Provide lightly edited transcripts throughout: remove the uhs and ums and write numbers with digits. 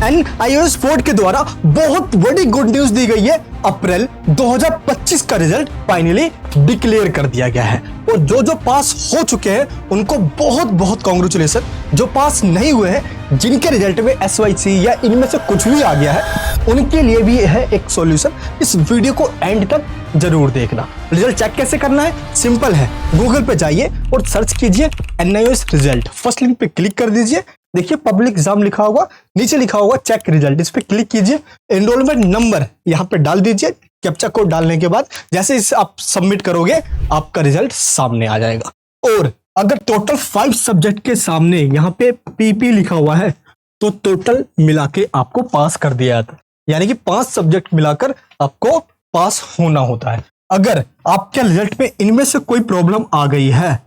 NIOS board के द्वारा बहुत बड़ी गुड न्यूज दी गई है। अप्रैल 2025 का रिजल्ट फाइनली डिक्लेयर कर दिया गया है और जो पास हो चुके हैं उनको बहुत बहुत कांग्रेचुलेशन। जो पास नहीं हुए हैं, जिनके रिजल्ट में SYC या इनमें से कुछ भी आ गया है, उनके लिए भी है एक सॉल्यूशन। इस वीडियो को एंड तक जरूर देखना। रिजल्ट चेक कैसे करना है? सिंपल है, गूगल पे जाइए और सर्च कीजिए NIOS रिजल्ट। फर्स्ट लिंक पे क्लिक कर दीजिए, देखिए पब्लिक एग्जाम लिखा होगा, नीचे लिखा होगा चेक रिजल्ट, इस पे क्लिक कीजिए। एनरोलमेंट नंबर यहाँ पे डाल दीजिए। कैप्चा कोड डालने के बाद जैसे इसे आप सबमिट करोगे, आपका रिजल्ट सामने आ जाएगा। और अगर टोटल 5 सब्जेक्ट के सामने यहाँ पे PP लिखा हुआ है तो टोटल मिला के आपको पास कर दिया जाता है, यानी कि 5 सब्जेक्ट मिलाकर आपको पास होना होता है। अगर आपके रिजल्ट में इनमें से कोई प्रॉब्लम आ गई है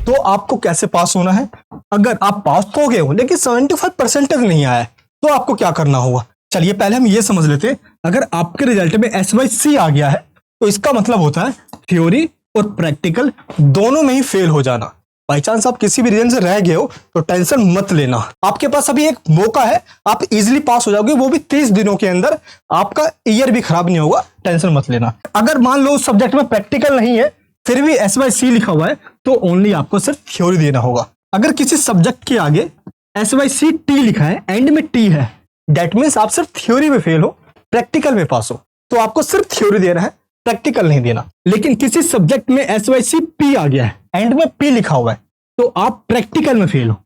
तो आपको कैसे पास होना है? अगर आप पास तो हो गए हो लेकिन 75% नहीं आया है तो आपको क्या करना होगा? चलिए पहले हम ये समझ लेते हैं। अगर आपके रिजल्ट में SYC आ गया है तो इसका मतलब होता है थ्योरी और प्रैक्टिकल दोनों में ही फेल हो जाना। बाई चांस आप किसी भी रीजन से रह गए हो तो टेंशन मत लेना, आपके पास अभी एक मौका है, आप इजीली पास हो जाओगे, वो भी 30 दिनों के अंदर। आपका ईयर भी खराब नहीं होगा, टेंशन मत लेना। अगर मान लो उस सब्जेक्ट में प्रैक्टिकल नहीं है फिर भी SYC लिखा हुआ है तो ओनली आपको सिर्फ थ्योरी देना होगा। अगर किसी सब्जेक्ट के आगे SYC T लिखा है, एंड में T है, दैट मीन्स आप सिर्फ थ्योरी में फेल हो, प्रैक्टिकल में पास हो, तो आपको सिर्फ थ्योरी देना है, प्रैक्टिकल नहीं देना। लेकिन किसी सब्जेक्ट में SYC P आ गया है, एंड में P लिखा हुआ है, तो आप प्रैक्टिकल में फेल हो,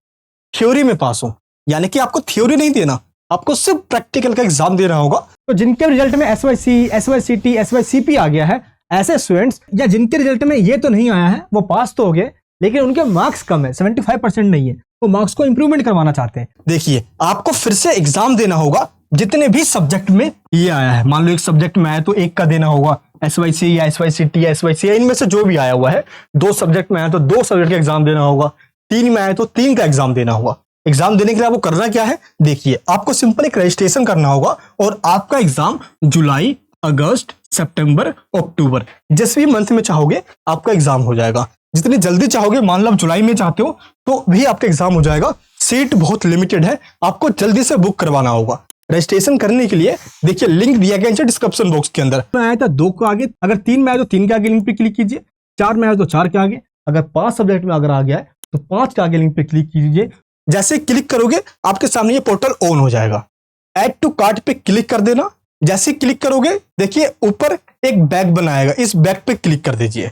थ्योरी में पास हो, यानी कि आपको थ्योरी नहीं देना, आपको सिर्फ प्रैक्टिकल का एग्जाम देना होगा। तो जिनके रिजल्ट में SYC, SYCT, SYCP आ गया है, ऐसे स्टूडेंट्स या जिनके रिजल्ट में ये तो नहीं आया है, वो पास तो हो गए लेकिन उनके मार्क्स कम है, 75% नहीं है, वो मार्क्स को इंप्रूवमेंट करवाना चाहते हैं। देखिए आपको फिर से एग्जाम देना होगा जितने भी सब्जेक्ट में ये आया है। मान लो एक सब्जेक्ट में आया तो एक का देना होगा, SYC या SYCT या SYC इनमें से जो भी आया हुआ है। 2 सब्जेक्ट में आया तो 2 सब्जेक्ट का एग्जाम देना होगा, 3 में आया तो 3 का एग्जाम देना होगा। एग्जाम देने के लिए आपको करना क्या है? देखिए आपको सिंपल एक रजिस्ट्रेशन करना होगा और आपका एग्जाम जुलाई, अगस्त, सितंबर, अक्टूबर जिस भी मंथ में चाहोगे आपका एग्जाम हो जाएगा। जितनी जल्दी चाहोगे, मान लो आप जुलाई में चाहते हो तो भी आपका एग्जाम हो जाएगा। सीट बहुत लिमिटेड है, आपको जल्दी से बुक करवाना होगा। रजिस्ट्रेशन करने के लिए देखिए लिंक दिया गया है डिस्क्रिप्शन बॉक्स के अंदर। आया था 2 के आगे, अगर 3 में आया तो 3 के आगे लिंक पे क्लिक कीजिए, 4 में आया तो 4 के आगे, अगर 5 सब्जेक्ट में अगर आ गया है तो 5 के आगे लिंक पे क्लिक कीजिए। जैसे क्लिक करोगे आपके सामने ये पोर्टल ऑन हो जाएगा। ऐड टू कार्ट पे क्लिक कर देना। जैसे क्लिक करोगे देखिए ऊपर एक बैग बनाएगा, इस बैग पे क्लिक कर दीजिए।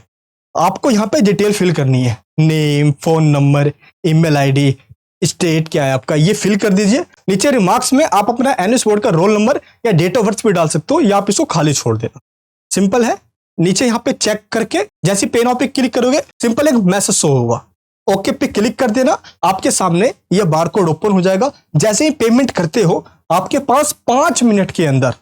आपको यहाँ पे डिटेल फिल करनी है, name, phone number, email ID, state क्या है आपका, ये फिल कर दीजिए। नीचे रिमार्क्स में आप अपना NIOS बोर्ड का रोल नंबर या डेट ऑफ बर्थ भी डाल सकते हो या आप इसको खाली छोड़ देना, सिंपल है। नीचे यहाँ पे चेक करके जैसे पेन ऑफ पे क्लिक करोगे सिंपल एक मैसेज शो होगा, ओके पे क्लिक कर देना। आपके सामने ये बारकोड ओपन हो जाएगा। जैसे ही पेमेंट करते हो आपके पास 5 मिनट के अंदर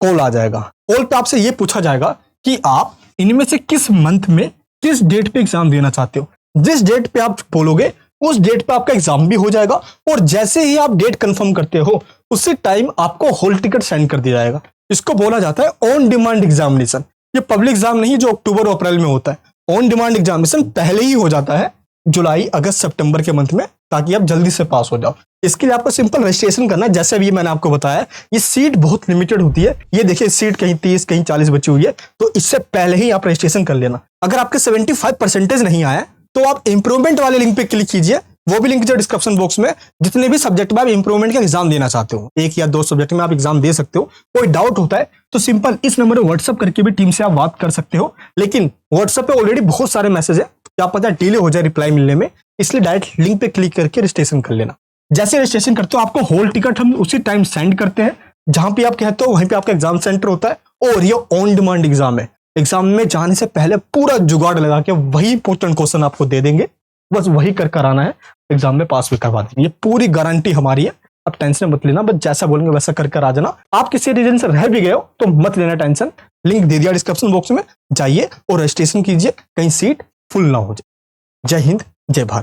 कॉल आ जाएगा। कॉल पे आपसे ये पूछा जाएगा कि आप इनमें से किस मंथ में किस डेट पे एग्जाम देना चाहते हो। जिस डेट पे आप बोलोगे उस डेट पे आपका एग्जाम भी हो जाएगा और जैसे ही आप डेट कंफर्म करते हो उसी टाइम आपको हॉल टिकट सेंड कर दिया जाएगा। इसको बोला जाता है ऑन डिमांड एग्जामिनेशन। ये पब्लिक एग्जाम नहीं जो अक्टूबर और अप्रैल में होता है। ऑन डिमांड एग्जामिनेशन पहले ही हो जाता है जुलाई, अगस्त, सितंबर के मंथ में, ताकि आप जल्दी से पास हो जाओ। इसके लिए आपको सिंपल रजिस्ट्रेशन करना है। जैसे अभी मैंने आपको बताया ये सीट बहुत लिमिटेड होती है। ये देखिए सीट कहीं 30 कहीं 40 बची हुई है, तो इससे पहले ही आप रजिस्ट्रेशन कर लेना। अगर आपके 75% नहीं आया तो आप इंप्रूवमेंट वाले लिंक पे क्लिक कीजिए, वो भी लिंक है डिस्क्रिप्शन बॉक्स में। जितने भी सब्जेक्ट में आप इंप्रूवमेंट का एग्जाम देना चाहते हो, 1 या 2 सब्जेक्ट में आप एग्जाम दे सकते हो। कोई डाउट होता है तो सिंपल इस नंबर पर व्हाट्सअप करके भी टीम से आप बात कर सकते हो। लेकिन व्हाट्सअप पे ऑलरेडी बहुत सारे मैसेज है, क्या पता डिले हो जाए रिप्लाई मिलने में, इसलिए डायरेक्ट लिंक पे क्लिक करके रजिस्ट्रेशन कर लेना। जैसे रजिस्ट्रेशन करते हो आपको हॉल टिकट हम उसी टाइम सेंड करते हैं, जहां पे आप कहते हो वहीं पे आपका एग्जाम सेंटर होता है। और ये ऑन डिमांड एग्जाम है, एग्जाम में जाने से पहले पूरा जुगाड़ लगा के वही इंपॉर्टेंट क्वेश्चन आपको दे देंगे, बस वही कर आना है, एग्जाम में पास भी करवा देंगे। ये पूरी गारंटी हमारी है, अब टेंशन मत लेना, बस जैसा बोलेंगे वैसा कर आ जाना। आप किसी रीजन से रह भी गए हो तो मत लेना टेंशन, लिंक दे दिया डिस्क्रिप्शन बॉक्स में, जाइए और रजिस्ट्रेशन कीजिए, कहीं सीट फुल ना हो जाए। जय हिंद, जय भारत।